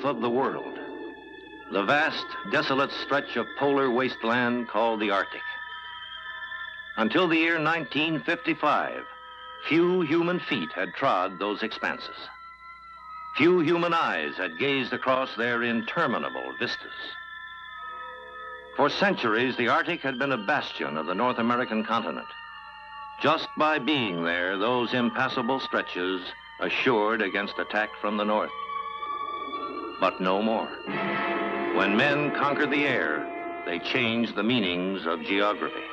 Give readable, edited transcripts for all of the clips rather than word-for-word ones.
of the world, the vast, desolate stretch of polar wasteland called the Arctic. Until the year 1955, few human feet had trod those expanses. Few human eyes had gazed across their interminable vistas. For centuries, the Arctic had been a bastion of the North American continent. Just by being there, those impassable stretches assured against attack from the north. But no more. When men conquered the air, they changed the meanings of geography.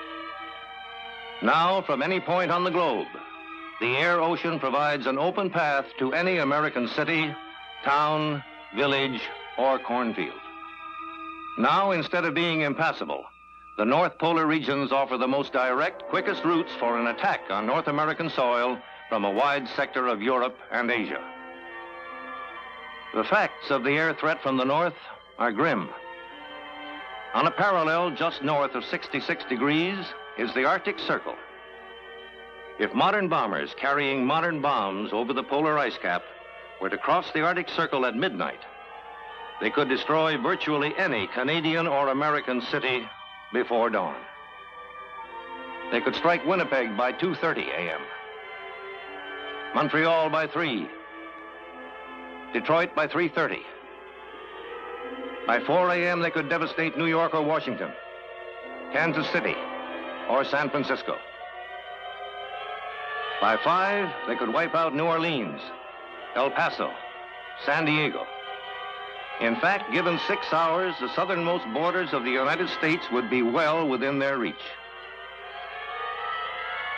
Now, from any point on the globe, the air ocean provides an open path to any American city, town, village, or cornfield. Now, instead of being impassable, the North Polar regions offer the most direct, quickest routes for an attack on North American soil from a wide sector of Europe and Asia. The facts of the air threat from the north are grim. On a parallel just north of 66 degrees is the Arctic Circle. If modern bombers carrying modern bombs over the polar ice cap were to cross the Arctic Circle at midnight, they could destroy virtually any Canadian or American city before dawn. They could strike Winnipeg by 2:30 a.m., Montreal by 3, Detroit by 3:30. By 4 a.m., they could devastate New York or Washington, Kansas City, or San Francisco. By 5, they could wipe out New Orleans, El Paso, San Diego. In fact, given 6 hours, the southernmost borders of the United States would be well within their reach.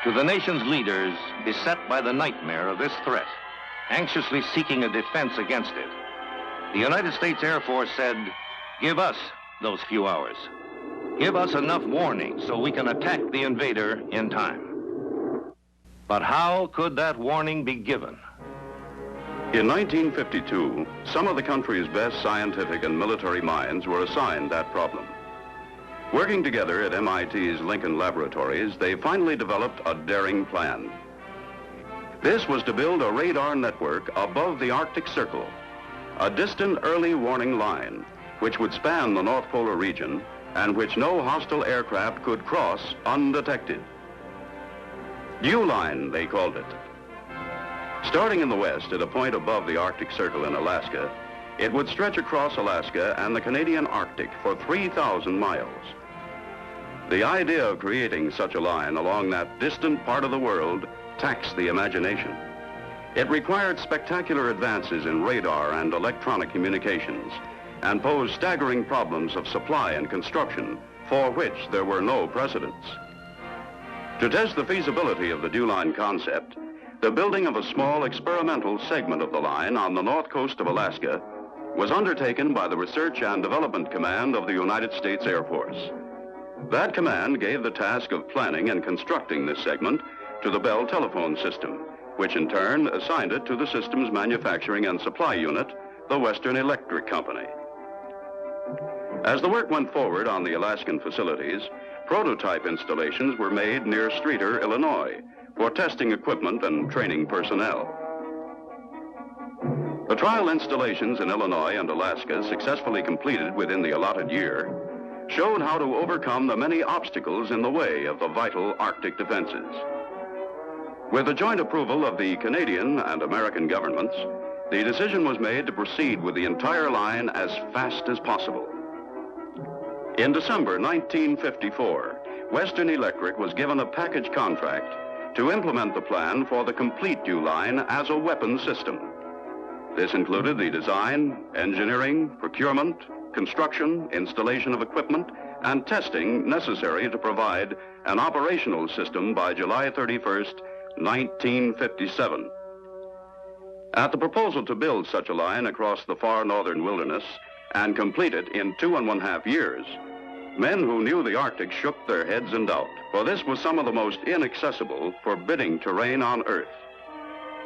To the nation's leaders, beset by the nightmare of this threat, anxiously seeking a defense against it, the United States Air Force said, "Give us those few hours. Give us enough warning so we can attack the invader in time." But how could that warning be given? In 1952, some of the country's best scientific and military minds were assigned that problem. Working together at MIT's Lincoln Laboratories, they finally developed a daring plan. This was to build a radar network above the Arctic Circle, a distant early warning line which would span the North Polar region and which no hostile aircraft could cross undetected. DEWLine, they called it. Starting in the west at a point above the Arctic Circle in Alaska, it would stretch across Alaska and the Canadian Arctic for 3,000 miles. The idea of creating such a line along that distant part of the world taxed the imagination. It required spectacular advances in radar and electronic communications and posed staggering problems of supply and construction for which there were no precedents. To test the feasibility of the DEWLine concept, the building of a small experimental segment of the line on the north coast of Alaska was undertaken by the Research and Development Command of the United States Air Force. That command gave the task of planning and constructing this segment to the Bell telephone system, which in turn assigned it to the system's manufacturing and supply unit, the Western Electric Company. As the work went forward on the Alaskan facilities, prototype installations were made near Streator, Illinois, for testing equipment and training personnel. The trial installations in Illinois and Alaska, successfully completed within the allotted year, showed how to overcome the many obstacles in the way of the vital Arctic defenses. With the joint approval of the Canadian and American governments, the decision was made to proceed with the entire line as fast as possible. In December 1954, Western Electric was given a package contract to implement the plan for the complete DEWLine as a weapons system. This included the design, engineering, procurement, construction, installation of equipment, and testing necessary to provide an operational system by July 31st, 1957. At the proposal to build such a line across the far northern wilderness and complete it in 2.5 years, men who knew the Arctic shook their heads in doubt, for this was some of the most inaccessible, forbidding terrain on Earth.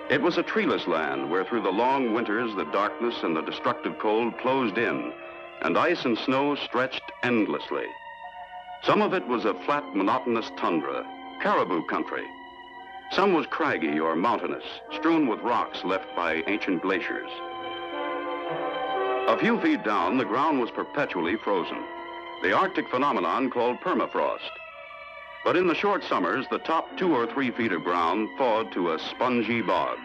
It was a treeless land where through the long winters the darkness and the destructive cold closed in, and ice and snow stretched endlessly. Some of it was a flat, monotonous tundra, caribou country. Some was craggy or mountainous, strewn with rocks left by ancient glaciers. A few feet down, the ground was perpetually frozen, the Arctic phenomenon called permafrost. But in the short summers, the top 2 or 3 feet of ground thawed to a spongy bog.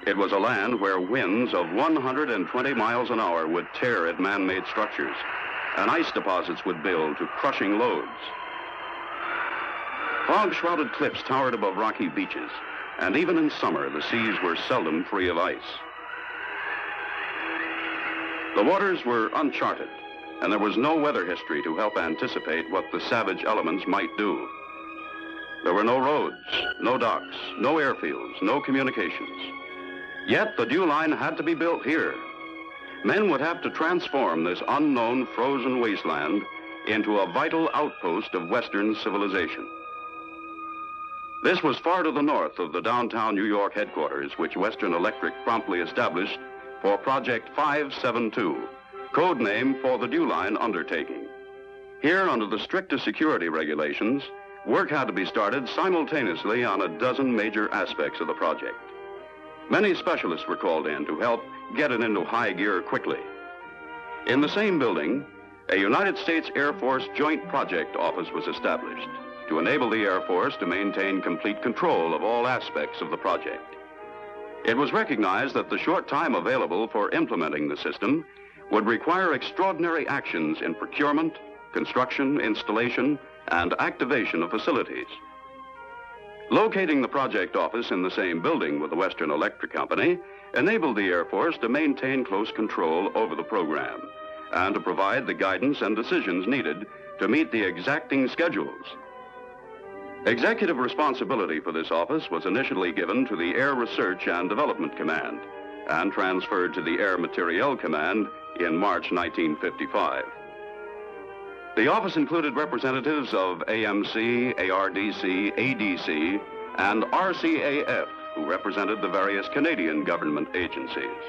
It was a land where winds of 120 miles an hour would tear at man-made structures, and ice deposits would build to crushing loads. Fog-shrouded cliffs towered above rocky beaches, and even in summer, the seas were seldom free of ice. The waters were uncharted, and there was no weather history to help anticipate what the savage elements might do. There were no roads, no docks, no airfields, no communications. Yet the DEWLine had to be built here. Men would have to transform this unknown frozen wasteland into a vital outpost of Western civilization. This was far to the north of the downtown New York headquarters, which Western Electric promptly established for Project 572, code name for the DEWLine undertaking. Here, under the strictest security regulations, work had to be started simultaneously on a dozen major aspects of the project. Many specialists were called in to help get it into high gear quickly. In the same building, a United States Air Force Joint Project Office was established to enable the Air Force to maintain complete control of all aspects of the project. It was recognized that the short time available for implementing the system would require extraordinary actions in procurement, construction, installation, and activation of facilities. Locating the project office in the same building with the Western Electric Company enabled the Air Force to maintain close control over the program and to provide the guidance and decisions needed to meet the exacting schedules. Executive responsibility for this office was initially given to the Air Research and Development Command and transferred to the Air Materiel Command in March 1955. The office included representatives of AMC, ARDC, ADC, and RCAF, who represented the various Canadian government agencies.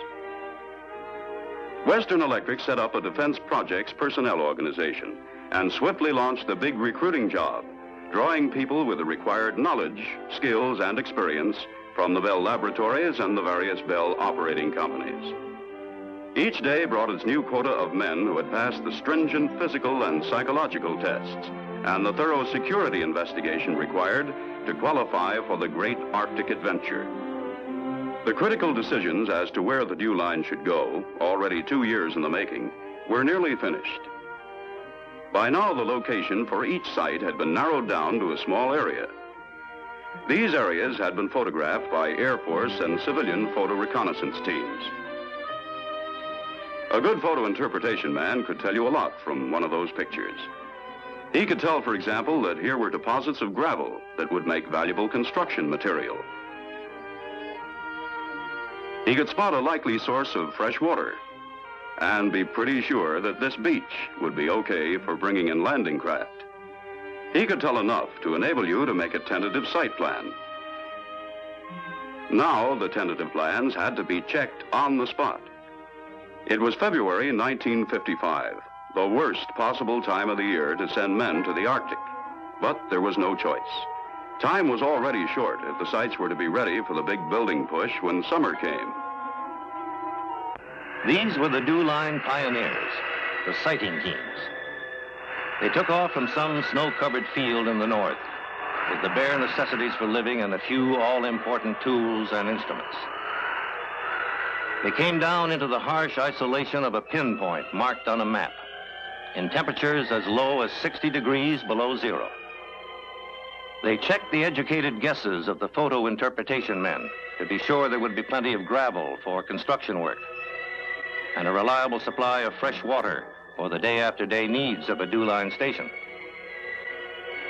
Western Electric set up a Defense Projects Personnel Organization and swiftly launched the big recruiting job, drawing people with the required knowledge, skills, and experience from the Bell Laboratories and the various Bell operating companies. Each day brought its new quota of men who had passed the stringent physical and psychological tests and the thorough security investigation required to qualify for the great Arctic adventure. The critical decisions as to where the DEWLine should go, already 2 years in the making, were nearly finished. By now, the location for each site had been narrowed down to a small area. These areas had been photographed by Air Force and civilian photo reconnaissance teams. A good photo interpretation man could tell you a lot from one of those pictures. He could tell, for example, that here were deposits of gravel that would make valuable construction material. He could spot a likely source of fresh water and be pretty sure that this beach would be okay for bringing in landing craft. He could tell enough to enable you to make a tentative site plan. Now, the tentative plans had to be checked on the spot. It was February 1955, the worst possible time of the year to send men to the Arctic. But there was no choice. Time was already short if the sites were to be ready for the big building push when summer came. These were the DEWLine pioneers, the sighting teams. They took off from some snow-covered field in the north with the bare necessities for living and a few all-important tools and instruments. They came down into the harsh isolation of a pinpoint marked on a map, in temperatures as low as 60 degrees below zero. They checked the educated guesses of the photo interpretation men to be sure there would be plenty of gravel for construction work and a reliable supply of fresh water for the day-after-day needs of a DEWLine station.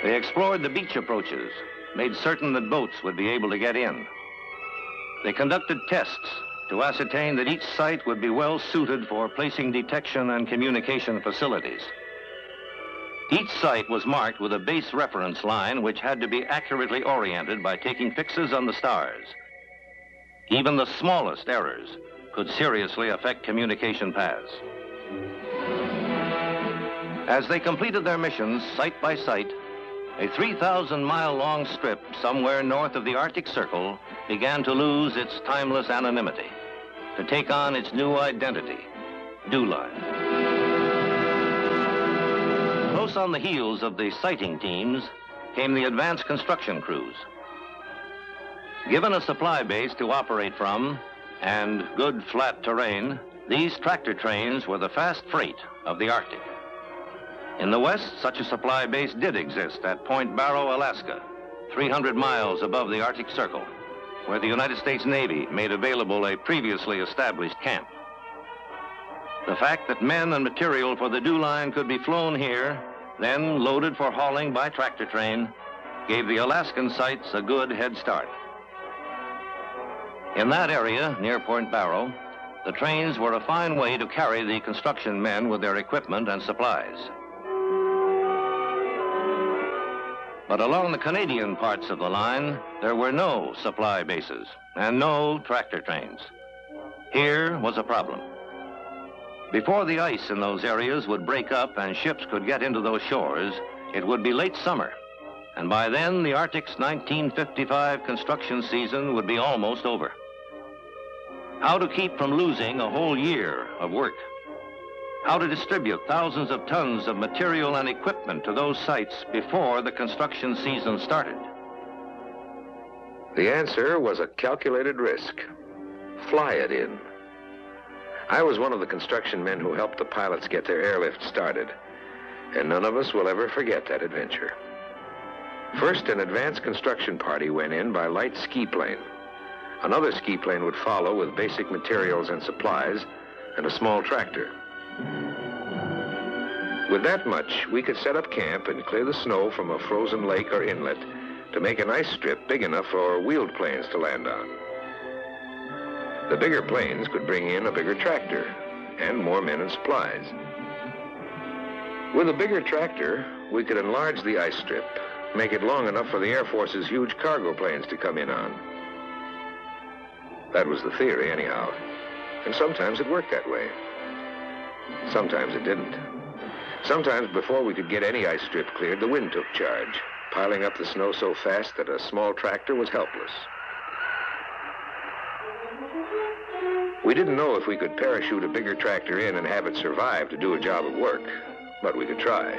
They explored the beach approaches, made certain that boats would be able to get in. They conducted tests to ascertain that each site would be well suited for placing detection and communication facilities. Each site was marked with a base reference line which had to be accurately oriented by taking fixes on the stars. Even the smallest errors could seriously affect communication paths. As they completed their missions site by site, a 3,000-mile-long strip somewhere north of the Arctic Circle began to lose its timeless anonymity, to take on its new identity DEWLine. Close on the heels of the sighting teams came the advanced construction crews. Given a supply base to operate from and good flat terrain, these tractor trains were the fast freight of the Arctic. In the West, such a supply base did exist at Point Barrow, Alaska, 300 miles above the Arctic Circle, where the United States Navy made available a previously established camp. The fact that men and material for the DEWLine could be flown here, then loaded for hauling by tractor train, gave the Alaskan sites a good head start. In that area, near Point Barrow, the trains were a fine way to carry the construction men with their equipment and supplies. But along the Canadian parts of the line, there were no supply bases and no tractor trains. Here was a problem. Before the ice in those areas would break up and ships could get into those shores, it would be late summer. And by then, the Arctic's 1955 construction season would be almost over. How to keep from losing a whole year of work? How to distribute thousands of tons of material and equipment to those sites before the construction season started? The answer was a calculated risk. Fly it in. I was one of the construction men who helped the pilots get their airlift started, and none of us will ever forget that adventure. First, an advanced construction party went in by light ski plane. Another ski plane would follow with basic materials and supplies, and a small tractor. With that much, we could set up camp and clear the snow from a frozen lake or inlet to make an ice strip big enough for wheeled planes to land on. The bigger planes could bring in a bigger tractor and more men and supplies. With a bigger tractor, we could enlarge the ice strip, make it long enough for the Air Force's huge cargo planes to come in on. That was the theory, anyhow. And sometimes it worked that way. Sometimes it didn't. Sometimes before we could get any ice strip cleared, the wind took charge, piling up the snow so fast that a small tractor was helpless. We didn't know if we could parachute a bigger tractor in and have it survive to do a job of work, but we could try.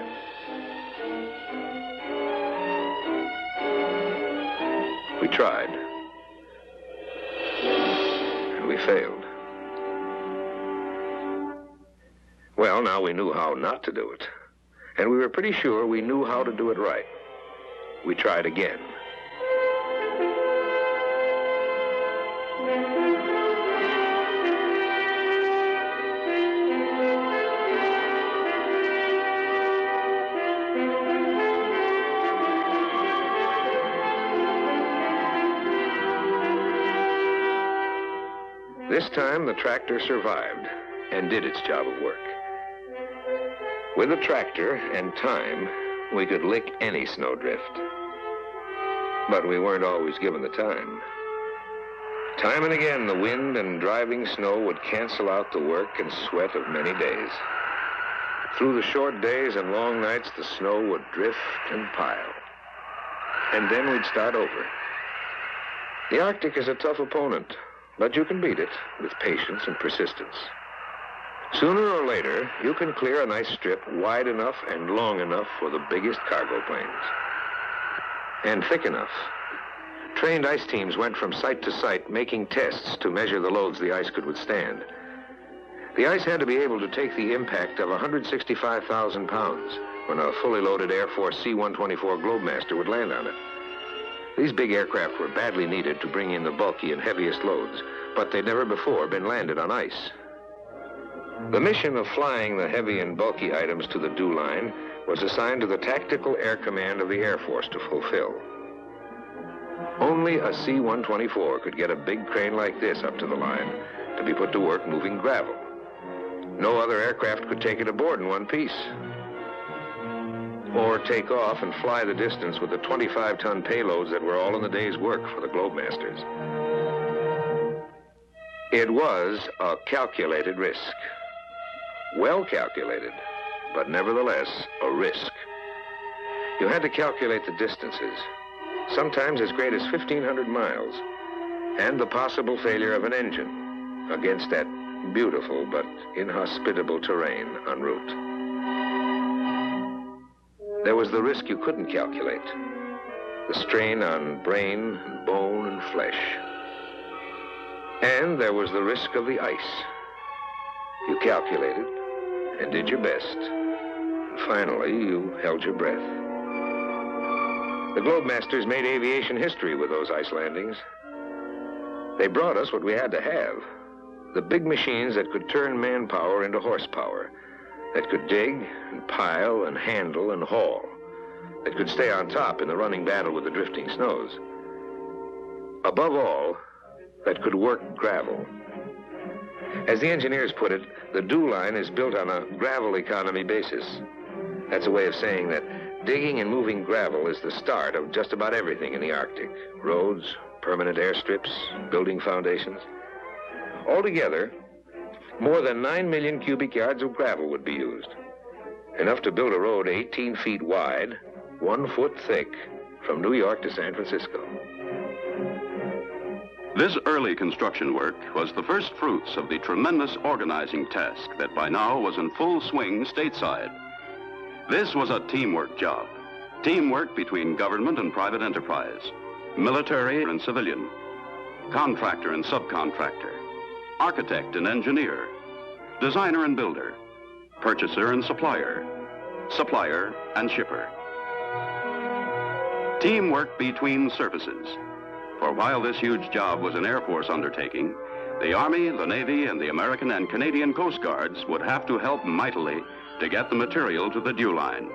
We tried. And we failed. Well, now we knew how not to do it. And we were pretty sure we knew how to do it right. We tried again. This time, the tractor survived and did its job of work. With a tractor and time, we could lick any snowdrift. But we weren't always given the time. Time and again, the wind and driving snow would cancel out the work and sweat of many days. Through the short days and long nights, the snow would drift and pile. And then we'd start over. The Arctic is a tough opponent, but you can beat it with patience and persistence. Sooner or later, you can clear an ice strip wide enough and long enough for the biggest cargo planes. And thick enough. Trained ice teams went from site to site making tests to measure the loads the ice could withstand. The ice had to be able to take the impact of 165,000 pounds when a fully loaded Air Force C-124 Globemaster would land on it. These big aircraft were badly needed to bring in the bulky and heaviest loads, but they'd never before been landed on ice. The mission of flying the heavy and bulky items to the DEWLine was assigned to the Tactical Air Command of the Air Force to fulfill. Only a C-124 could get a big crane like this up to the line to be put to work moving gravel. No other aircraft could take it aboard in one piece, or take off and fly the distance with the 25-ton payloads that were all in the day's work for the Globemasters. It was a calculated risk. Well calculated, but nevertheless a risk. You had to calculate the distances, sometimes as great as 1,500 miles, and the possible failure of an engine against that beautiful but inhospitable terrain en route. There was the risk you couldn't calculate, the strain on brain and bone and flesh. And there was the risk of the ice. You calculated and did your best. And finally, you held your breath. The Globemasters made aviation history with those ice landings. They brought us what we had to have. The big machines that could turn manpower into horsepower, that could dig and pile and handle and haul, that could stay on top in the running battle with the drifting snows. Above all, that could work gravel. As the engineers put it, the DEWLine is built on a gravel economy basis. That's a way of saying that digging and moving gravel is the start of just about everything in the Arctic. Roads, permanent airstrips, building foundations. Altogether, more than 9 million cubic yards of gravel would be used. Enough to build a road 18 feet wide, 1 foot thick, from New York to San Francisco. This early construction work was the first fruits of the tremendous organizing task that by now was in full swing stateside. This was a teamwork job. Teamwork between government and private enterprise, military and civilian, contractor and subcontractor, architect and engineer, designer and builder, purchaser and supplier, supplier and shipper. Teamwork between services. For while this huge job was an Air Force undertaking, the Army, the Navy, and the American and Canadian Coast Guards would have to help mightily to get the material to the DEWLine.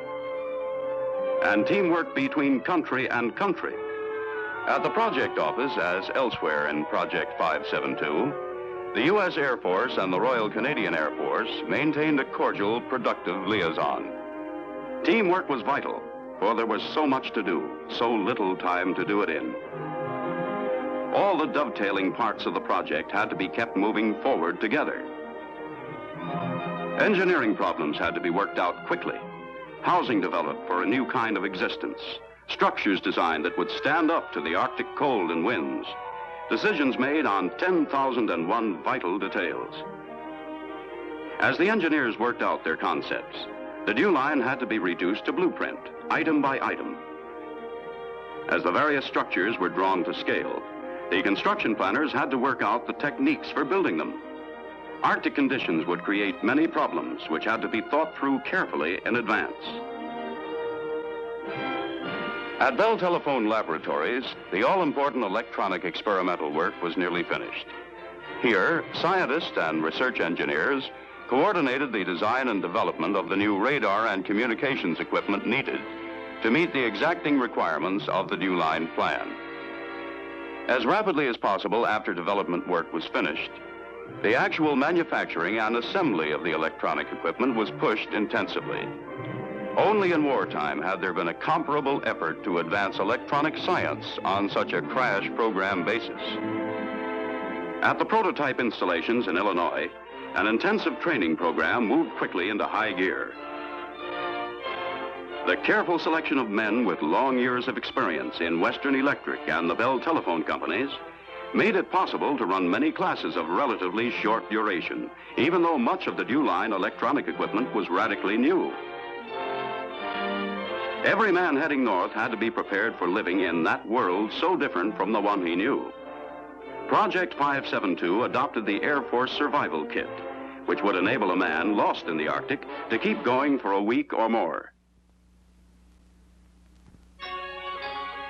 And teamwork between country and country. At the project office, as elsewhere in Project 572, the U.S. Air Force and the Royal Canadian Air Force maintained a cordial, productive liaison. Teamwork was vital, for there was so much to do, so little time to do it in. All the dovetailing parts of the project had to be kept moving forward together. Engineering problems had to be worked out quickly. Housing developed for a new kind of existence. Structures designed that would stand up to the Arctic cold and winds. Decisions made on 10,001 vital details. As the engineers worked out their concepts, the DEWLine had to be reduced to blueprint, item by item. As the various structures were drawn to scale, the construction planners had to work out the techniques for building them. Arctic conditions would create many problems which had to be thought through carefully in advance. At Bell Telephone Laboratories, the all-important electronic experimental work was nearly finished. Here, scientists and research engineers coordinated the design and development of the new radar and communications equipment needed to meet the exacting requirements of the DEWLine plan. As rapidly as possible after development work was finished, the actual manufacturing and assembly of the electronic equipment was pushed intensively. Only in wartime had there been a comparable effort to advance electronic science on such a crash program basis. At the prototype installations in Illinois, an intensive training program moved quickly into high gear. The careful selection of men with long years of experience in Western Electric and the Bell Telephone companies made it possible to run many classes of relatively short duration, even though much of the DEWLine electronic equipment was radically new. Every man heading north had to be prepared for living in that world so different from the one he knew. Project 572 adopted the Air Force Survival Kit, which would enable a man lost in the Arctic to keep going for a week or more.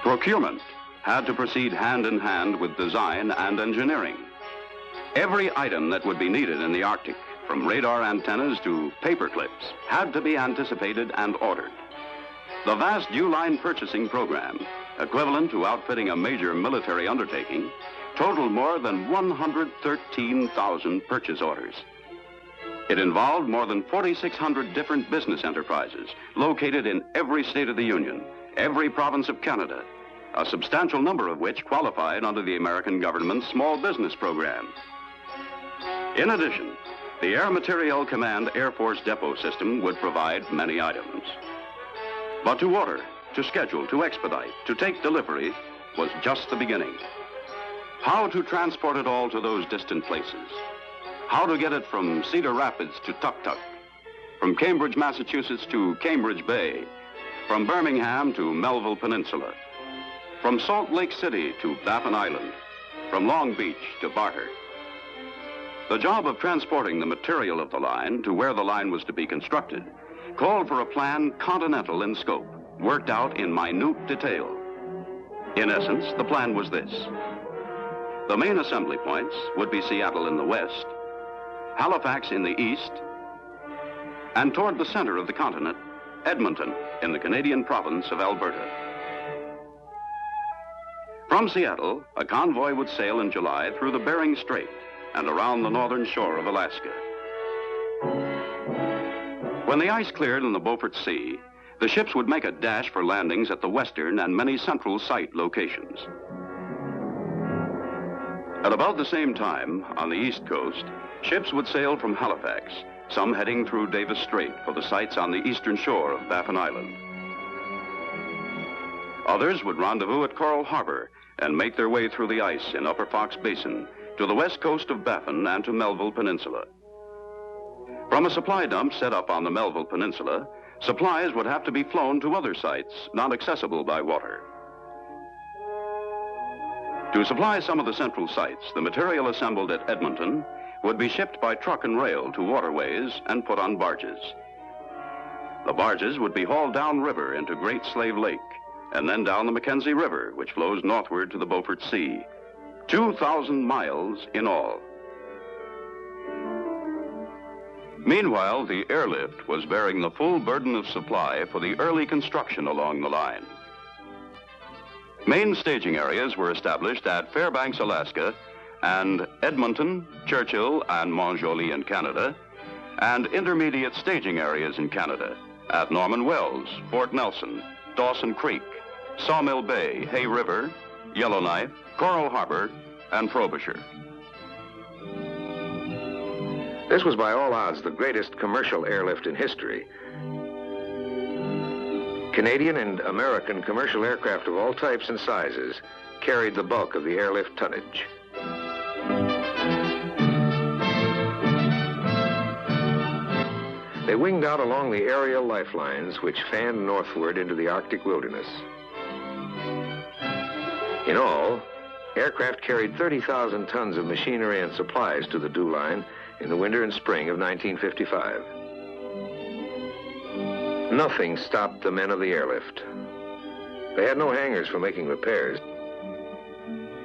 Procurement had to proceed hand in hand with design and engineering. Every item that would be needed in the Arctic, from radar antennas to paper clips, had to be anticipated and ordered. The vast DEWLine purchasing program, equivalent to outfitting a major military undertaking, totaled more than 113,000 purchase orders. It involved more than 4,600 different business enterprises located in every state of the Union, every province of Canada, a substantial number of which qualified under the American government's small business program. In addition, the Air Materiel Command Air Force Depot system would provide many items. But to order, to schedule, to expedite, to take delivery was just the beginning. How to transport it all to those distant places? how to get it from Cedar Rapids to Tuktuk, from Cambridge, Massachusetts to Cambridge Bay, from Birmingham to Melville Peninsula, from Salt Lake City to Baffin Island, from Long Beach to Barter. The job of transporting the material of the line to where the line was to be constructed called for a plan continental in scope, worked out in minute detail. In essence, the plan was this. The main assembly points would be Seattle in the west, Halifax in the east, and toward the center of the continent, Edmonton in the Canadian province of Alberta. From Seattle, a convoy would sail in July through the Bering Strait and around the northern shore of Alaska. When the ice cleared in the Beaufort Sea, the ships would make a dash for landings at the western and many central site locations. At about the same time, on the east coast, ships would sail from Halifax, some heading through Davis Strait for the sites on the eastern shore of Baffin Island. Others would rendezvous at Coral Harbor and make their way through the ice in Upper Fox Basin to the west coast of Baffin and to Melville Peninsula. From a supply dump set up on the Melville Peninsula, supplies would have to be flown to other sites not accessible by water. To supply some of the central sites, the material assembled at Edmonton would be shipped by truck and rail to waterways and put on barges. The barges would be hauled downriver into Great Slave Lake and then down the Mackenzie River, which flows northward to the Beaufort Sea. 2,000 miles in all. Meanwhile, the airlift was bearing the full burden of supply for the early construction along the line. Main staging areas were established at Fairbanks, Alaska, and Edmonton, Churchill, and Mont-Joli in Canada, and intermediate staging areas in Canada at Norman Wells, Fort Nelson, Dawson Creek, Sawmill Bay, Hay River, Yellowknife, Coral Harbor, and Frobisher. This was by all odds the greatest commercial airlift in history. Canadian and American commercial aircraft of all types and sizes carried the bulk of the airlift tonnage. They winged out along the aerial lifelines which fanned northward into the Arctic wilderness. In all, aircraft carried 30,000 tons of machinery and supplies to the DEWLine in the winter and spring of 1955. Nothing stopped the men of the airlift. They had no hangars for making repairs.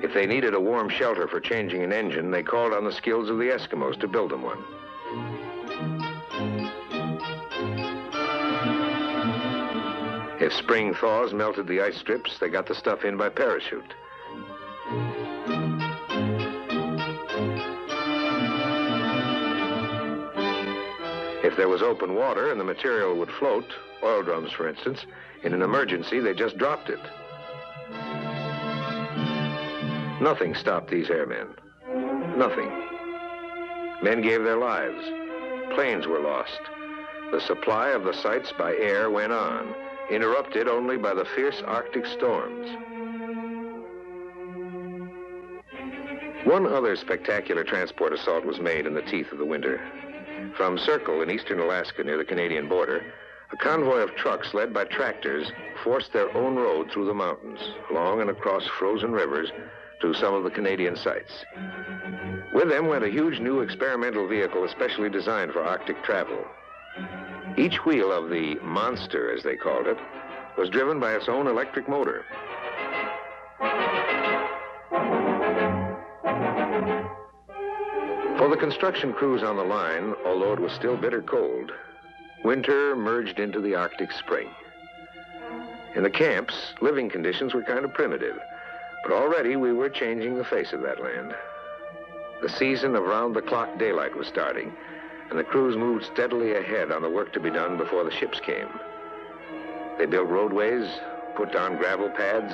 If they needed a warm shelter for changing an engine, they called on the skills of the Eskimos to build them one. If spring thaws melted the ice strips, they got the stuff in by parachute. If there was open water and the material would float, oil drums for instance, in an emergency, they just dropped it. Nothing stopped these airmen. Nothing. Men gave their lives. Planes were lost. The supply of the sites by air went on, interrupted only by the fierce Arctic storms. One other spectacular transport assault was made in the teeth of the winter. From Circle in eastern Alaska near the Canadian border, a convoy of trucks led by tractors forced their own road through the mountains, along and across frozen rivers to some of the Canadian sites. With them went a huge new experimental vehicle especially designed for Arctic travel. Each wheel of the monster, as they called it, was driven by its own electric motor. For the construction crews on the line, although it was still bitter cold, winter merged into the Arctic spring. In the camps, living conditions were kind of primitive, but already we were changing the face of that land. The season of round-the-clock daylight was starting, and the crews moved steadily ahead on the work to be done before the ships came. They built roadways, put down gravel pads,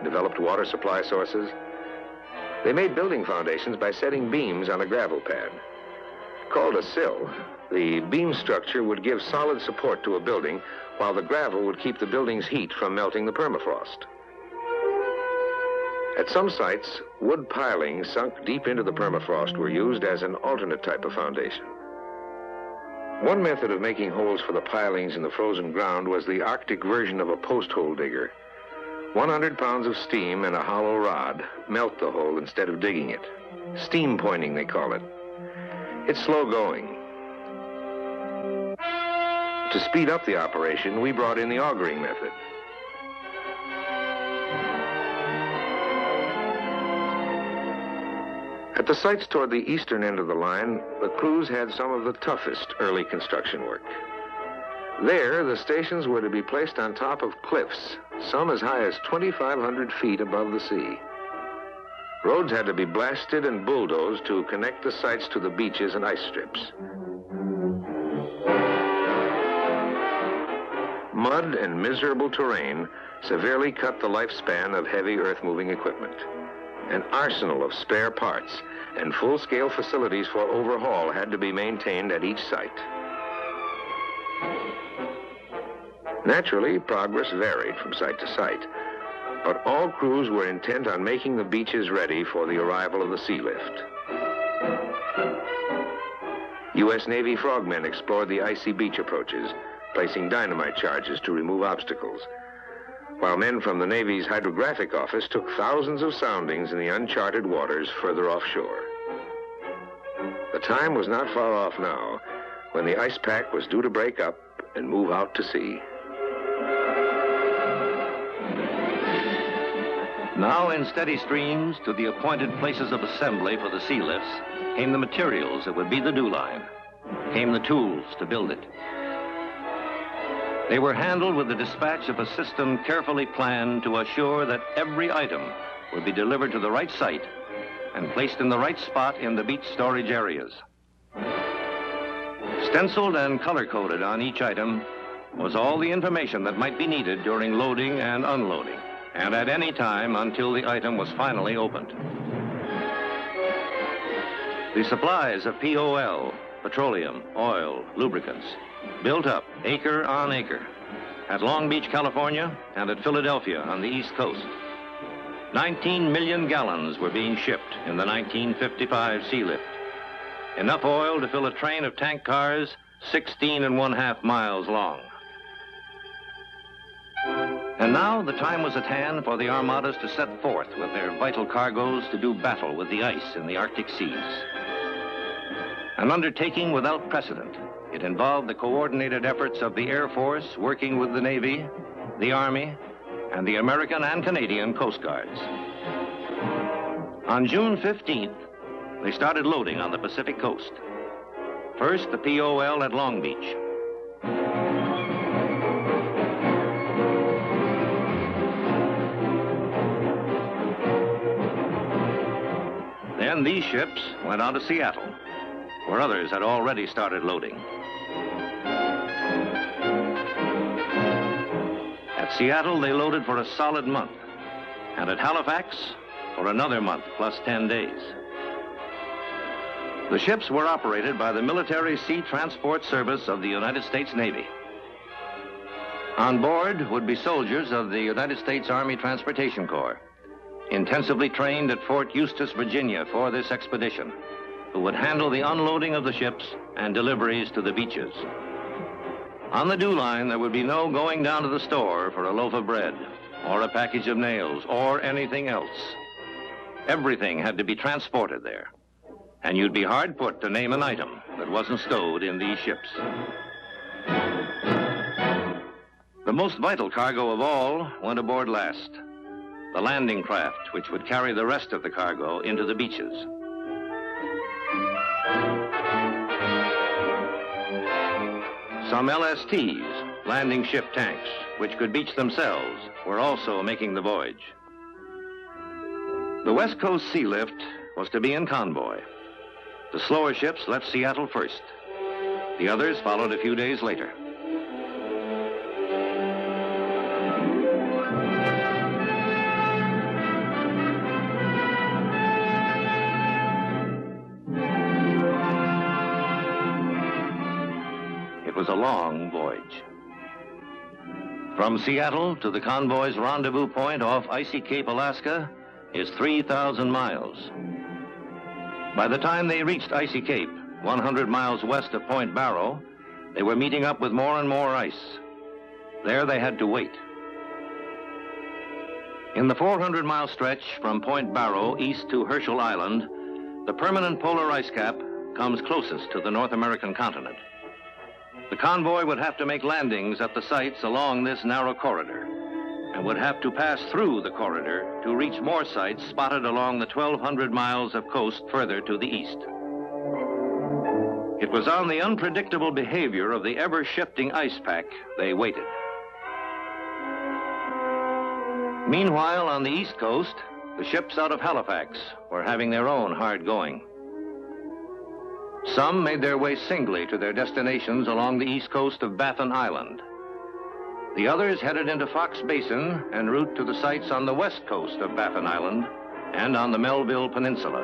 developed water supply sources. They made building foundations by setting beams on a gravel pad. Called a sill, the beam structure would give solid support to a building while the gravel would keep the building's heat from melting the permafrost. At some sites, wood pilings sunk deep into the permafrost were used as an alternate type of foundation. One method of making holes for the pilings in the frozen ground was the Arctic version of a post hole digger. 100 pounds of steam and a hollow rod melt the hole instead of digging it. Steam pointing, they call it. It's slow going. To speed up the operation, we brought in the augering method. At the sites toward the eastern end of the line, the crews had some of the toughest early construction work. There, the stations were to be placed on top of cliffs, some as high as 2,500 feet above the sea. Roads had to be blasted and bulldozed to connect the sites to the beaches and ice strips. Mud and miserable terrain severely cut the lifespan of heavy earth-moving equipment. An arsenal of spare parts and full-scale facilities for overhaul had to be maintained at each site. Naturally, progress varied from site to site, but all crews were intent on making the beaches ready for the arrival of the sea lift. U.S. Navy frogmen explored the icy beach approaches, placing dynamite charges to remove obstacles, while men from the Navy's hydrographic office took thousands of soundings in the uncharted waters further offshore. The time was not far off now when the ice pack was due to break up and move out to sea. Now in steady streams to the appointed places of assembly for the sea lifts came the materials that would be the DEWLine, came the tools to build it. They were handled with the dispatch of a system carefully planned to assure that every item would be delivered to the right site and placed in the right spot in the beach storage areas. Stenciled and color-coded on each item was all the information that might be needed during loading and unloading, and at any time until the item was finally opened. The supplies of POL, petroleum, oil, lubricants, built up acre on acre at Long Beach, California, and at Philadelphia on the East Coast. 19 million gallons were being shipped in the 1955 sea lift. Enough oil to fill a train of tank cars 16.5 miles long. And now the time was at hand for the armadas to set forth with their vital cargoes to do battle with the ice in the Arctic seas. An undertaking without precedent. It involved the coordinated efforts of the Air Force working with the Navy, the Army, and the American and Canadian Coast Guards. On June 15th, they started loading on the Pacific coast. First, the POL at Long Beach. Then these ships went on to Seattle, where others had already started loading. At Seattle, they loaded for a solid month, and at Halifax, for another month plus 10 days. The ships were operated by the Military Sea Transport Service of the United States Navy. On board would be soldiers of the United States Army Transportation Corps, intensively trained at Fort Eustis, Virginia for this expedition, who would handle the unloading of the ships and deliveries to the beaches. On the DEWLine, there would be no going down to the store for a loaf of bread or a package of nails or anything else. Everything had to be transported there, and you'd be hard put to name an item that wasn't stowed in these ships. The most vital cargo of all went aboard last, the landing craft, which would carry the rest of the cargo into the beaches. Some LSTs, landing ship tanks, which could beach themselves, were also making the voyage. The West Coast Sea Lift was to be in convoy. The slower ships left Seattle first. The others followed a few days later. It was a long voyage. From Seattle to the convoy's rendezvous point off icy Cape Alaska, is 3,000 miles. By the time they reached Icy Cape, 100 miles west of Point Barrow, they were meeting up with more and more ice. There they had to wait. In the 400-mile stretch from Point Barrow east to Herschel Island, the permanent polar ice cap comes closest to the North American continent. The convoy would have to make landings at the sites along this narrow corridor and would have to pass through the corridor to reach more sites spotted along the 1,200 miles of coast further to the east. It was on the unpredictable behavior of the ever-shifting ice pack they waited. Meanwhile, on the east coast, the ships out of Halifax were having their own hard going. Some made their way singly to their destinations along the east coast of Baffin Island. The others headed into Fox Basin en route to the sites on the west coast of Baffin Island and on the Melville Peninsula.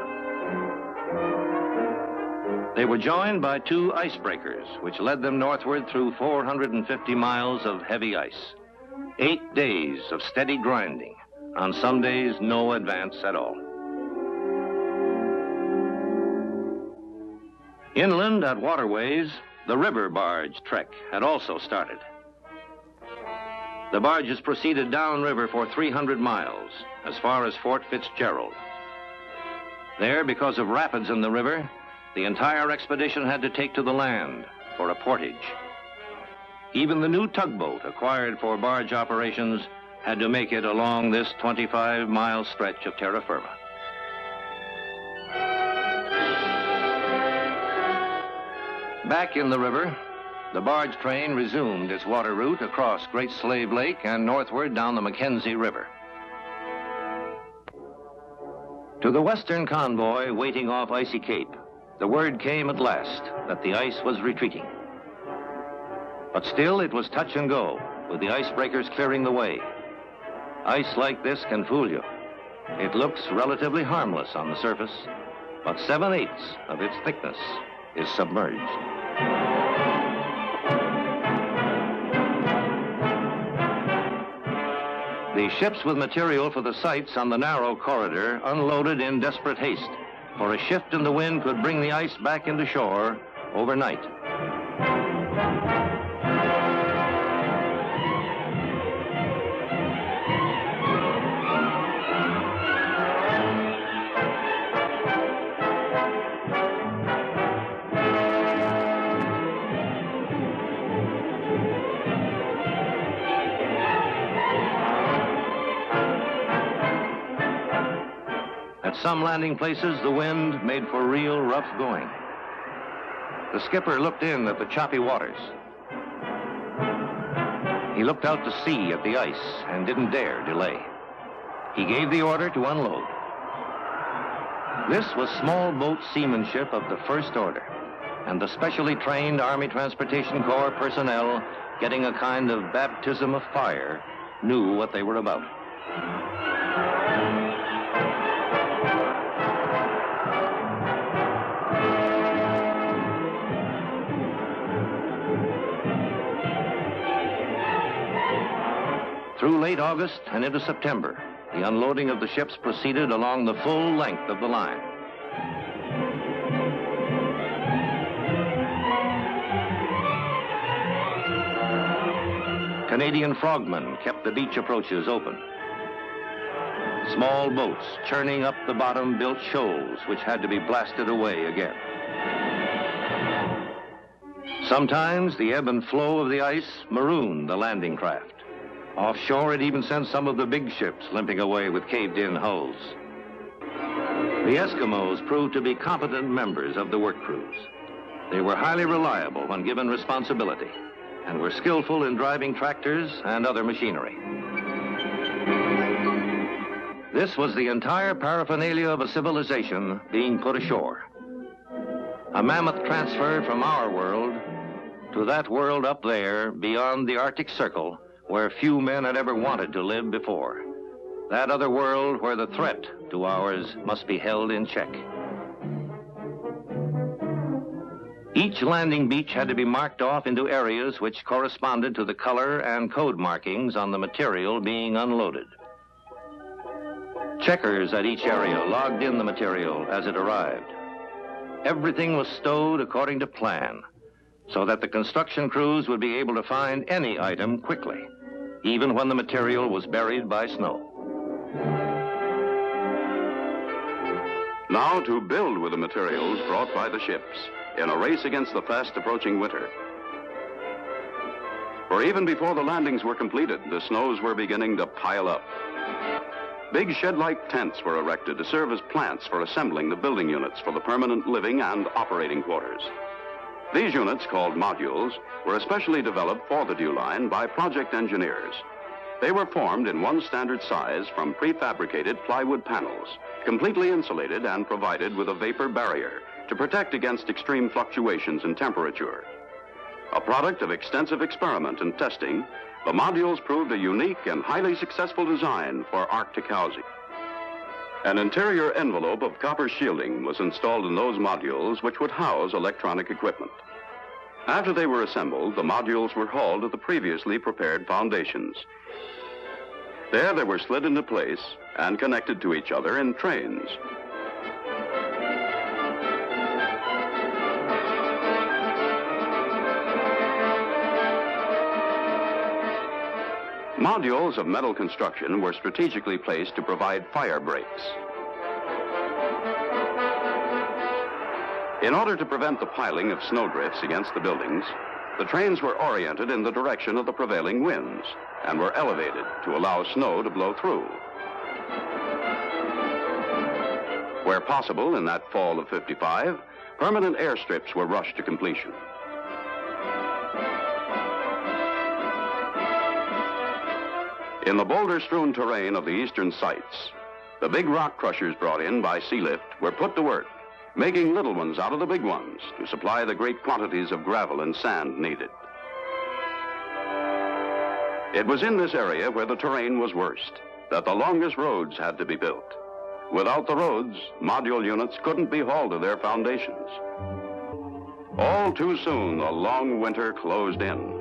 They were joined by two icebreakers, which led them northward through 450 miles of heavy ice. 8 days of steady grinding, on some days no advance at all. Inland at waterways, the river barge trek had also started. The barges proceeded downriver for 300 miles, as far as Fort Fitzgerald. There, because of rapids in the river, the entire expedition had to take to the land for a portage. Even the new tugboat acquired for barge operations had to make it along this 25-mile stretch of terra firma. Back in the river, the barge train resumed its water route across Great Slave Lake and northward down the Mackenzie River. To the western convoy waiting off Icy Cape, the word came at last that the ice was retreating. But still, it was touch and go, with the icebreakers clearing the way. Ice like this can fool you. It looks relatively harmless on the surface, but 7/8 of its thickness is submerged. The ships with material for the sites on the narrow corridor unloaded in desperate haste, for a shift in the wind could bring the ice back into shore overnight. At some landing places, the wind made for real rough going. The skipper looked in at the choppy waters. He looked out to sea at the ice and didn't dare delay. He gave the order to unload. This was small boat seamanship of the first order, and the specially trained Army Transportation Corps personnel, getting a kind of baptism of fire, knew what they were about. Through late August and into September, the unloading of the ships proceeded along the full length of the line. Canadian frogmen kept the beach approaches open. Small boats churning up the bottom built shoals which had to be blasted away again. Sometimes the ebb and flow of the ice marooned the landing craft. Offshore, it even sent some of the big ships limping away with caved-in hulls. The Eskimos proved to be competent members of the work crews. They were highly reliable when given responsibility and were skillful in driving tractors and other machinery. This was the entire paraphernalia of a civilization being put ashore. A mammoth transfer from our world to that world up there beyond the Arctic Circle, where few men had ever wanted to live before. That other world where the threat to ours must be held in check. Each landing beach had to be marked off into areas which corresponded to the color and code markings on the material being unloaded. Checkers at each area logged in the material as it arrived. Everything was stowed according to plan, so that the construction crews would be able to find any item quickly, even when the material was buried by snow. Now to build with the materials brought by the ships in a race against the fast approaching winter. For even before the landings were completed, the snows were beginning to pile up. Big shed-like tents were erected to serve as plants for assembling the building units for the permanent living and operating quarters. These units, called modules, were especially developed for the DEWLine by project engineers. They were formed in one standard size from prefabricated plywood panels, completely insulated and provided with a vapor barrier to protect against extreme fluctuations in temperature. A product of extensive experiment and testing, the modules proved a unique and highly successful design for Arctic housing. An interior envelope of copper shielding was installed in those modules which would house electronic equipment. After they were assembled, the modules were hauled to the previously prepared foundations. There they were slid into place and connected to each other in trains. Modules of metal construction were strategically placed to provide fire breaks. In order to prevent the piling of snowdrifts against the buildings, the trains were oriented in the direction of the prevailing winds and were elevated to allow snow to blow through. Where possible in that fall of '55, permanent airstrips were rushed to completion. In the boulder-strewn terrain of the eastern sites, the big rock crushers brought in by sea lift were put to work, making little ones out of the big ones to supply the great quantities of gravel and sand needed. It was in this area where the terrain was worst that the longest roads had to be built. Without the roads, module units couldn't be hauled to their foundations. All too soon, the long winter closed in.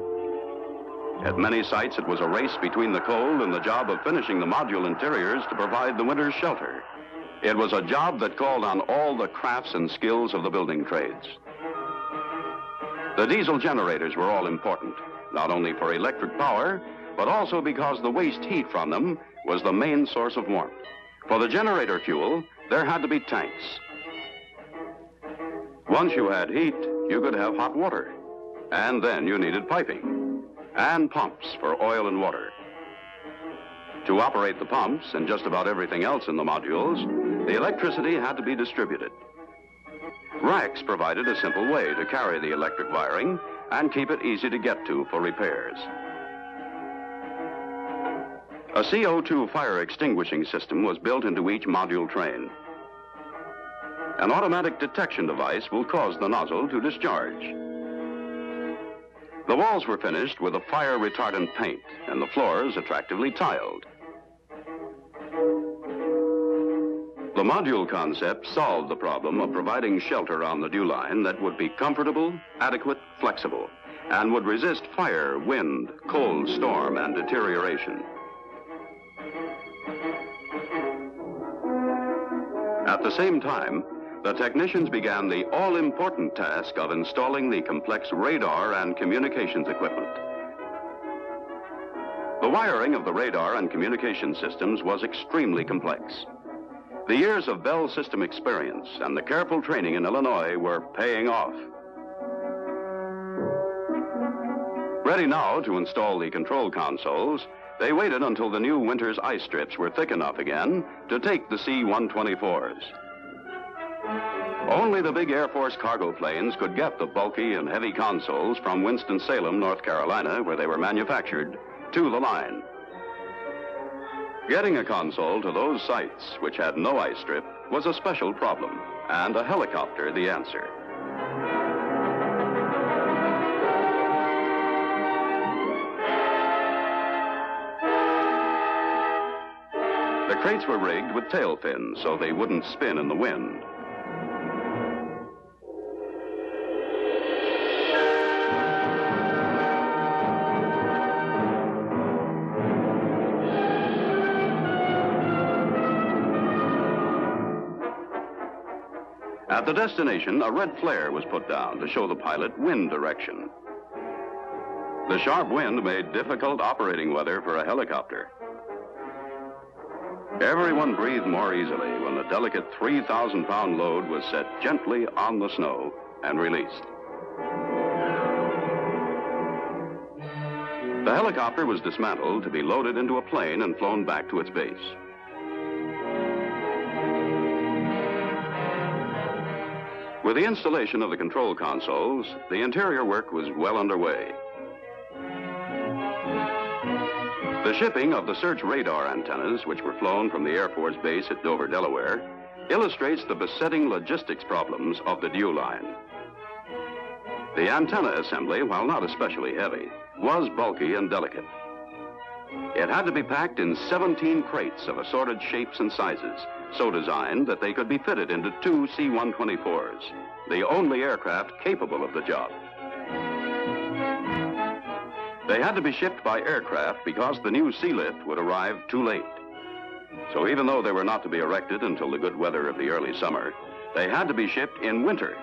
At many sites, it was a race between the cold and the job of finishing the module interiors to provide the winter's shelter. It was a job that called on all the crafts and skills of the building trades. The diesel generators were all important, not only for electric power, but also because the waste heat from them was the main source of warmth. For the generator fuel, there had to be tanks. Once you had heat, you could have hot water. And then you needed piping and pumps for oil and water. To operate the pumps and just about everything else in the modules, the electricity had to be distributed. Racks provided a simple way to carry the electric wiring and keep it easy to get to for repairs. A CO2 fire extinguishing system was built into each module train. An automatic detection device will cause the nozzle to discharge. The walls were finished with a fire retardant paint and the floors attractively tiled. The module concept solved the problem of providing shelter on the DEWLine that would be comfortable, adequate, flexible, and would resist fire, wind, cold, storm, and deterioration. At the same time, the technicians began the all-important task of installing the complex radar and communications equipment. The wiring of the radar and communication systems was extremely complex. The years of Bell system experience and the careful training in Illinois were paying off. Ready now to install the control consoles, they waited until the new winter's ice strips were thick enough again to take the C-124s. Only the big Air Force cargo planes could get the bulky and heavy consoles from Winston-Salem, North Carolina, where they were manufactured, to the line. Getting a console to those sites which had no ice strip was a special problem, and a helicopter the answer. The crates were rigged with tail fins so they wouldn't spin in the wind. At the destination, a red flare was put down to show the pilot wind direction. The sharp wind made difficult operating weather for a helicopter. Everyone breathed more easily when the delicate 3,000-pound load was set gently on the snow and released. The helicopter was dismantled to be loaded into a plane and flown back to its base. With the installation of the control consoles, the interior work was well underway. The shipping of the search radar antennas, which were flown from the Air Force Base at Dover, Delaware, illustrates the besetting logistics problems of the DEWLine. The antenna assembly, while not especially heavy, was bulky and delicate. It had to be packed in 17 crates of assorted shapes and sizes, so designed that they could be fitted into 2 C-124s, the only aircraft capable of the job. They had to be shipped by aircraft because the new sea lift would arrive too late. So even though they were not to be erected until the good weather of the early summer, they had to be shipped in winter,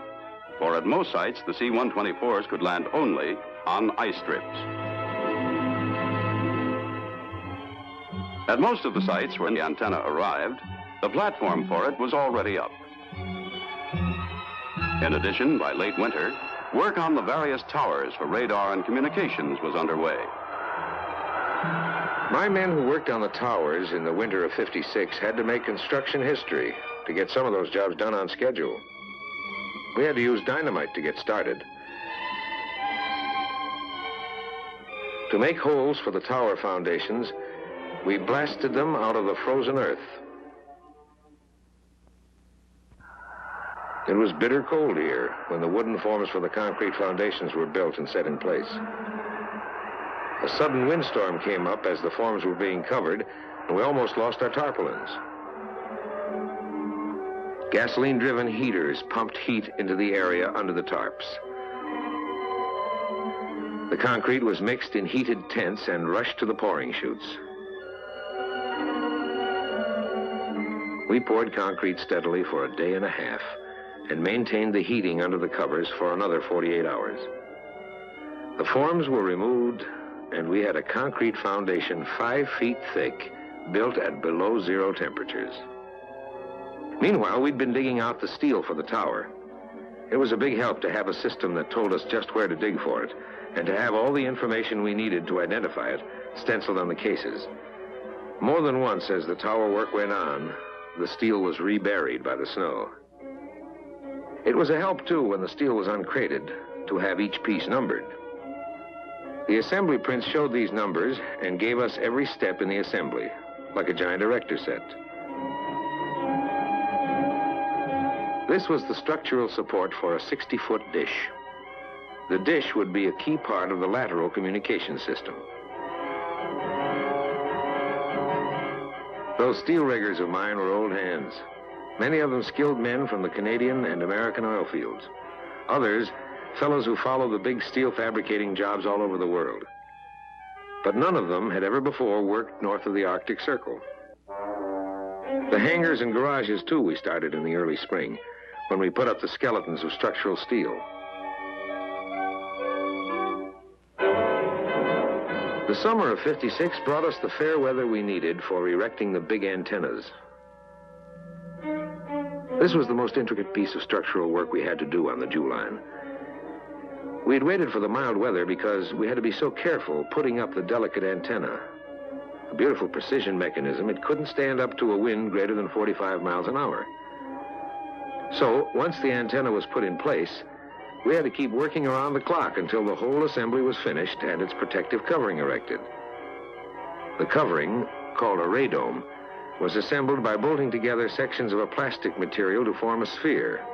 for at most sites the C-124s could land only on ice strips. At most of the sites where the antenna arrived, the platform for it was already up. In addition, by late winter, work on the various towers for radar and communications was underway. My men who worked on the towers in the winter of '56 had to make construction history to get some of those jobs done on schedule. We had to use dynamite to get started. To make holes for the tower foundations, we blasted them out of the frozen earth. It was bitter cold here when the wooden forms for the concrete foundations were built and set in place. A sudden windstorm came up as the forms were being covered, and we almost lost our tarpaulins. Gasoline-driven heaters pumped heat into the area under the tarps. The concrete was mixed in heated tents and rushed to the pouring chutes. We poured concrete steadily for a day and a half and maintained the heating under the covers for another 48 hours. The forms were removed, and we had a concrete foundation 5 feet thick, built at below zero temperatures. Meanwhile, we'd been digging out the steel for the tower. It was a big help to have a system that told us just where to dig for it, and to have all the information we needed to identify it stenciled on the cases. More than once, as the tower work went on, the steel was reburied by the snow. It was a help, too, when the steel was uncrated, to have each piece numbered. The assembly prints showed these numbers and gave us every step in the assembly, like a giant erector set. This was the structural support for a 60-foot dish. The dish would be a key part of the lateral communication system. Those steel riggers of mine were old hands. Many of them skilled men from the Canadian and American oil fields. Others, fellows who followed the big steel fabricating jobs all over the world. But none of them had ever before worked north of the Arctic Circle. The hangars and garages, too, we started in the early spring, when we put up the skeletons of structural steel. The summer of '56 brought us the fair weather we needed for erecting the big antennas. This was the most intricate piece of structural work we had to do on the DEWLine. We had waited for the mild weather because we had to be so careful putting up the delicate antenna. A beautiful precision mechanism, it couldn't stand up to a wind greater than 45 miles an hour. So, once the antenna was put in place, we had to keep working around the clock until the whole assembly was finished and its protective covering erected. The covering, called a radome, was assembled by bolting together sections of a plastic material to form a sphere.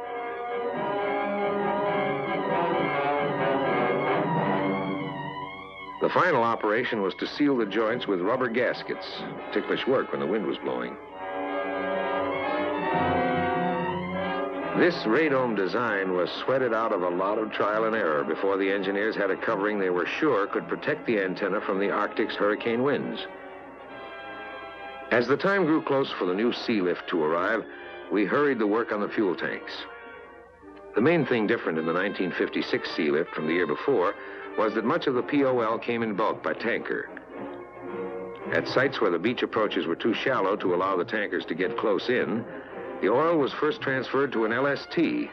The final operation was to seal the joints with rubber gaskets. Ticklish work when the wind was blowing. This radome design was sweated out of a lot of trial and error before the engineers had a covering they were sure could protect the antenna from the Arctic's hurricane winds. As the time grew close for the new sea lift to arrive, we hurried the work on the fuel tanks. The main thing different in the 1956 sea lift from the year before was that much of the POL came in bulk by tanker. At sites where the beach approaches were too shallow to allow the tankers to get close in, the oil was first transferred to an LST.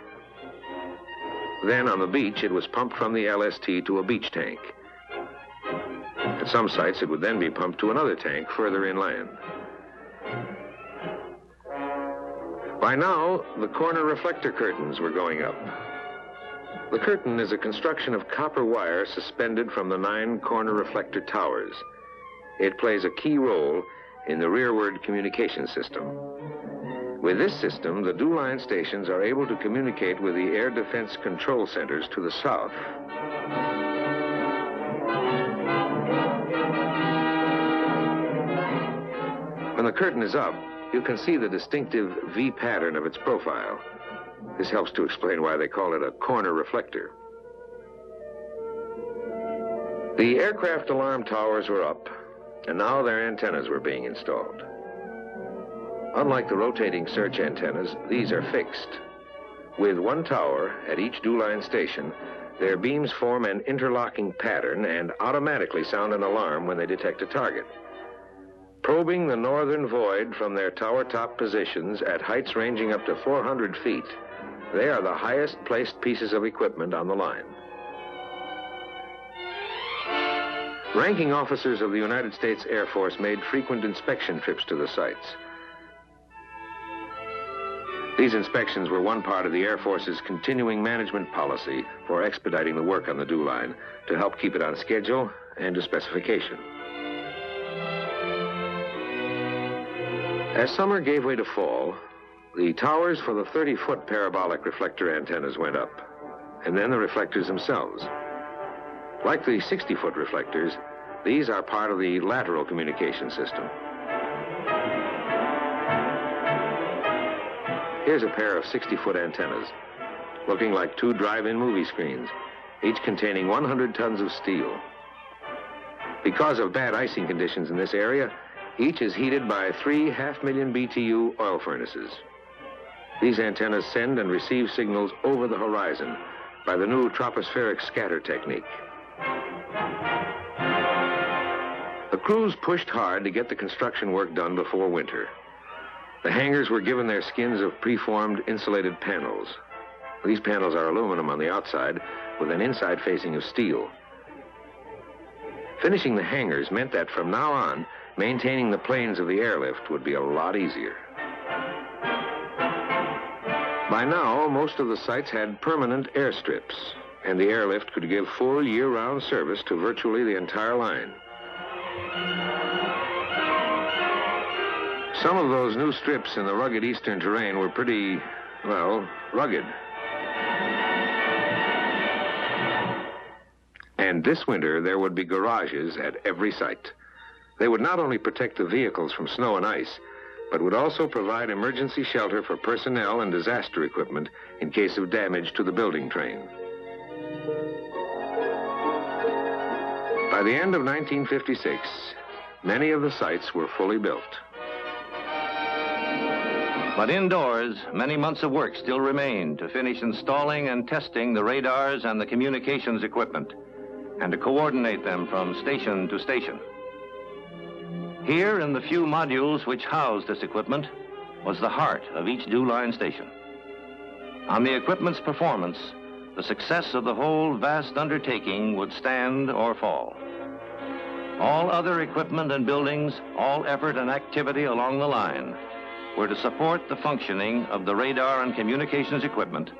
Then on the beach, it was pumped from the LST to a beach tank. At some sites, it would then be pumped to another tank further inland. By now, the corner reflector curtains were going up. The curtain is a construction of copper wire suspended from the 9 corner reflector towers. It plays a key role in the rearward communication system. With this system, the DEWLine stations are able to communicate with the air defense control centers to the south. When the curtain is up, you can see the distinctive V pattern of its profile. This helps to explain why they call it a corner reflector. The aircraft alarm towers were up, and now their antennas were being installed. Unlike the rotating search antennas, these are fixed. With one tower at each DEWLine station, their beams form an interlocking pattern and automatically sound an alarm when they detect a target. Probing the northern void from their tower top positions at heights ranging up to 400 feet, they are the highest placed pieces of equipment on the line. Ranking officers of the United States Air Force made frequent inspection trips to the sites. These inspections were one part of the Air Force's continuing management policy for expediting the work on the DEWLine to help keep it on schedule and to specification. As summer gave way to fall, the towers for the 30-foot parabolic reflector antennas went up, and then the reflectors themselves. Like the 60-foot reflectors, these are part of the lateral communication system. Here's a pair of 60-foot antennas, looking like 2 drive-in movie screens, each containing 100 tons of steel. Because of bad icing conditions in this area, each is heated by 3 500,000 BTU oil furnaces. These antennas send and receive signals over the horizon by the new tropospheric scatter technique. The crews pushed hard to get the construction work done before winter. The hangars were given their skins of preformed insulated panels. These panels are aluminum on the outside with an inside facing of steel. Finishing the hangars meant that from now on, maintaining the planes of the airlift would be a lot easier. By now, most of the sites had permanent airstrips, and the airlift could give full year-round service to virtually the entire line. Some of those new strips in the rugged eastern terrain were pretty, well, rugged. And this winter, there would be garages at every site. They would not only protect the vehicles from snow and ice, but would also provide emergency shelter for personnel and disaster equipment in case of damage to the building train. By the end of 1956, many of the sites were fully built. But indoors, many months of work still remained to finish installing and testing the radars and the communications equipment, and to coordinate them from station to station. Here, in the few modules which housed this equipment, was the heart of each DEWLine station. On the equipment's performance, the success of the whole vast undertaking would stand or fall. All other equipment and buildings, all effort and activity along the line, were to support the functioning of the radar and communications equipment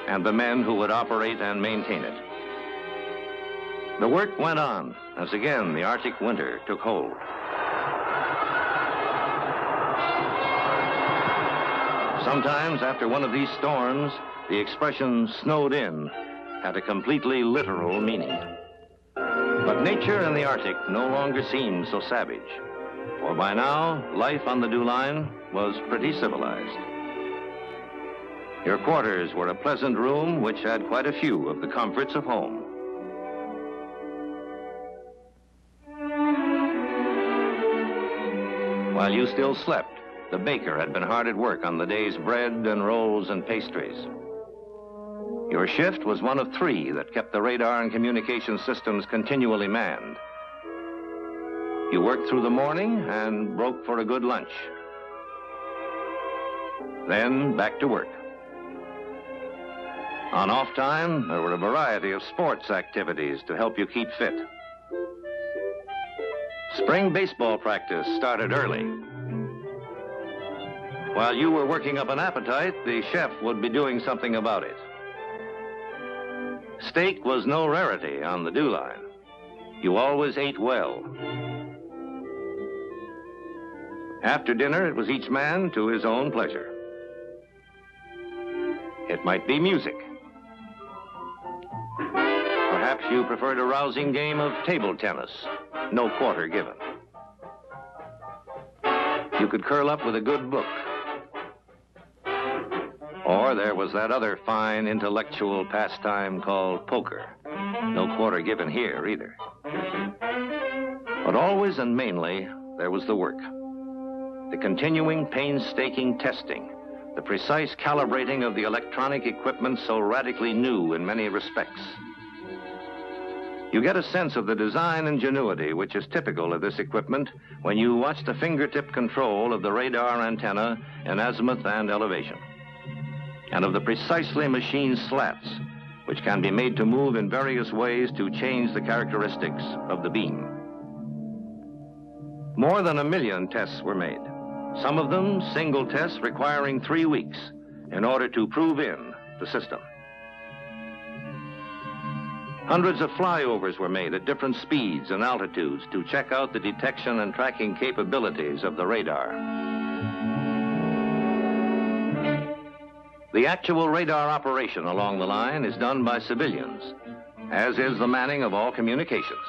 and the men who would operate and maintain it. The work went on as again the Arctic winter took hold. Sometimes after one of these storms, the expression "snowed in" had a completely literal meaning. But nature in the Arctic no longer seemed so savage, for by now, life on the DEWLine was pretty civilized. Your quarters were a pleasant room which had quite a few of the comforts of home. While you still slept, the baker had been hard at work on the day's bread and rolls and pastries. Your shift was one of 3 that kept the radar and communication systems continually manned. You worked through the morning and broke for a good lunch. Then back to work. On off time, there were a variety of sports activities to help you keep fit. Spring baseball practice started early. While you were working up an appetite, the chef would be doing something about it. Steak was no rarity on the DEWline. You always ate well. After dinner, it was each man to his own pleasure. It might be music. Perhaps you preferred a rousing game of table tennis, no quarter given. You could curl up with a good book. Or there was that other fine intellectual pastime called poker. No quarter given here either. But always and mainly, there was the work. The continuing painstaking testing, the precise calibrating of the electronic equipment so radically new in many respects. You get a sense of the design ingenuity which is typical of this equipment when you watch the fingertip control of the radar antenna in azimuth and elevation, and of the precisely machined slats which can be made to move in various ways to change the characteristics of the beam. More than 1 million tests were made, some of them single tests requiring 3 weeks in order to prove in the system. Hundreds of flyovers were made at different speeds and altitudes to check out the detection and tracking capabilities of the radar. The actual radar operation along the line is done by civilians, as is the manning of all communications.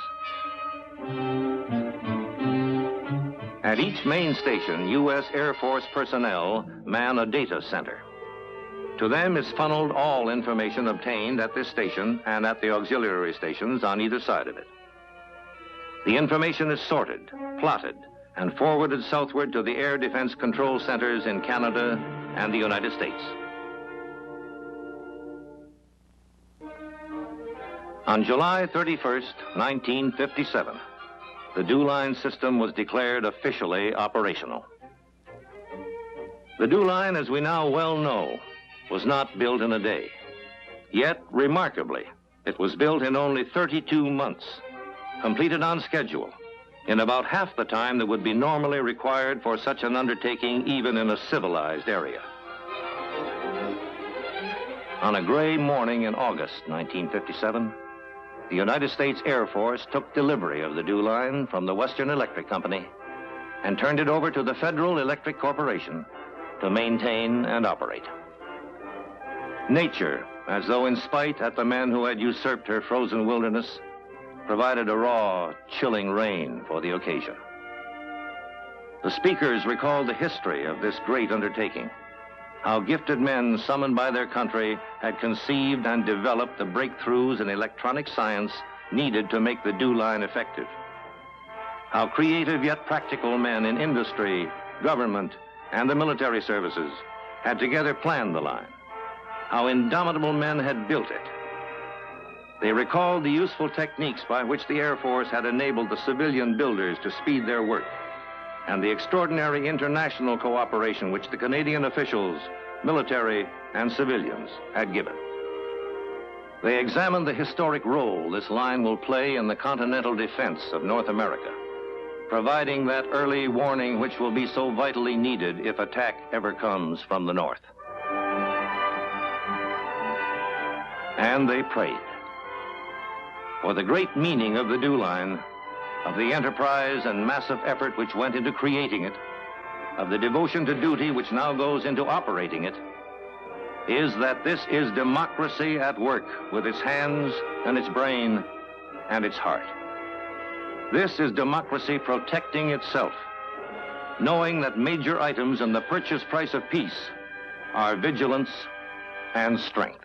At each main station, U.S. Air Force personnel man a data center. To them is funneled all information obtained at this station and at the auxiliary stations on either side of it. The information is sorted, plotted, and forwarded southward to the air defense control centers in Canada and the United States. On July 31st, 1957, the DEWline system was declared officially operational. The DEWline, as we now well know, was not built in a day. Yet, remarkably, it was built in only 32 months, completed on schedule, in about half the time that would be normally required for such an undertaking even in a civilized area. On a gray morning in August 1957, the United States Air Force took delivery of the DEWline from the Western Electric Company and turned it over to the Federal Electric Corporation to maintain and operate. Nature, as though in spite at the men who had usurped her frozen wilderness, provided a raw, chilling rain for the occasion. The speakers recalled the history of this great undertaking, how gifted men summoned by their country had conceived and developed the breakthroughs in electronic science needed to make the DEWline effective, how creative yet practical men in industry, government, and the military services had together planned the line, how indomitable men had built it. They recalled the useful techniques by which the Air Force had enabled the civilian builders to speed their work, and the extraordinary international cooperation which the Canadian officials, military, and civilians had given. They examined the historic role this line will play in the continental defense of North America, providing that early warning which will be so vitally needed if attack ever comes from the north. And they prayed for the great meaning of the DEWline, of the enterprise and massive effort which went into creating it, of the devotion to duty which now goes into operating it, is that this is democracy at work with its hands and its brain and its heart. This is democracy protecting itself, knowing that major items in the purchase price of peace are vigilance and strength.